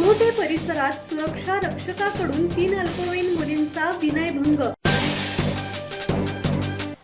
कामोठे परिसरात सुरक्षा रक्षकाकडून 3 अल्पवयीन मुलींचा विनयभंग।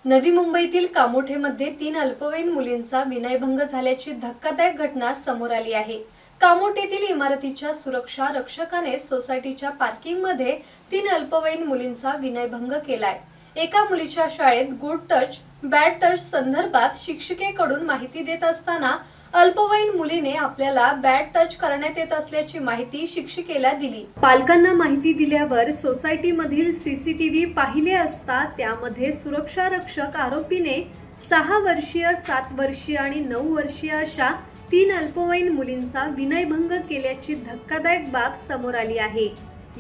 नवी मुंबईतील कामोठेमध्ये 3 अल्पवयीन मुलींचा विनयभंग झाल्याची धक्कादायक घटना समोर आली आहे। कामोठेतील इमारतीच्या सुरक्षा रक्षकाने सोसायटीच्या पार्किंगमध्ये 3 अल्पवयीन मुलींचा विनयभंग केलाय। एका मुलीच्या शाळेत गुड टच बॅड टच संदर्भात शिक्षिकेकडून माहिती देत असताना अल्पवयीन मुलीने आपल्याला बॅड टच करण्यात येत असल्याची माहिती शिक्षिकेला दिली। पालकांना माहिती दिल्यावर सोसायटीमधील सीसीटीव्ही पाहिले असता त्यामध्ये सुरक्षा रक्षक आरोपीने 6 वर्षीय, 7 वर्षीय आणि 9 वर्षीय अशा 3 अल्पवयीन मुलींचा विनयभंग केल्याची धक्कादायक बाब समोर आली आहे।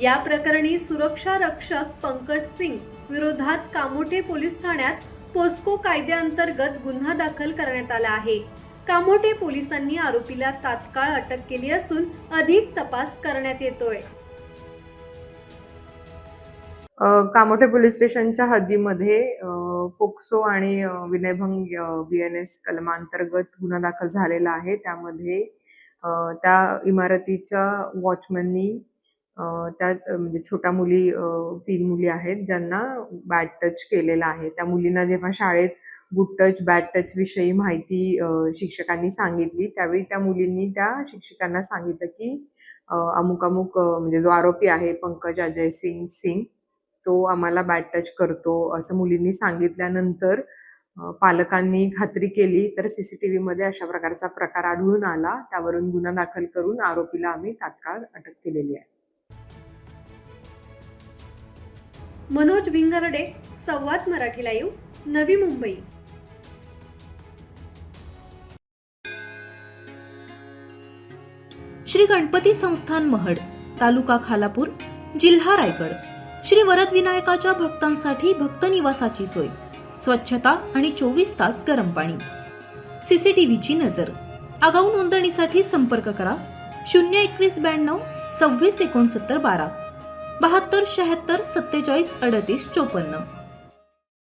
या प्रकरणी सुरक्षा रक्षक पंकज सिंग विरोधात कामोठे पोलीस ठाण्यात पोस्को कायद्याअंतर्गत गुन्हा दाखल करण्यात आला आहे। कामोठे पोलिसांनी आरोपीला तात्काळ अटक केली असून अधिक तपास करण्यात येतोय। कामोठे पोलीस स्टेशनच्या हद्दीमध्ये पोक्सो आणि विनयभंग BNS कलमांतर्गत गुन्हा दाखल झालेला आहे। त्यामध्ये त्या इमारतीच्या वॉचमननी त्यात म्हणजे छोट्या मुली 3 मुली आहेत ज्यांना बॅड टच केलेला आहे। त्या मुलींना जेव्हा शाळेत गुड टच बॅड टच विषयी माहिती शिक्षकांनी सांगितली त्यावेळी त्या मुलींनी त्या शिक्षकांना सांगितलं की अमुक अमुक म्हणजे जो आरोपी आहे पंकज अजय सिंग तो आम्हाला बॅड टच करतो असं मुलींनी सांगितल्यानंतर पालकांनी खात्री केली तर सीसीटीव्ही मध्ये अशा प्रकारचा प्रकार आढळून आला। त्यावरून गुन्हा दाखल करून आरोपीला आम्ही तात्काळ अटक केलेली आहे। मनोज भिंगरडे, संवाद मराठी लाईव्ह, नवी मुंबई। श्री गणपती संस्थान महड, तालुका खालापूर, जिल्हा रायगड। श्री वरद विनायकाच्या भक्तांसाठी भक्त निवासाची सोय, स्वच्छता आणि 24 तास गरम पाणी, सीसीटीव्हीची नजर। आगाऊ नोंदणीसाठी संपर्क करा 02192 26 69 12 72 76 47 38 54।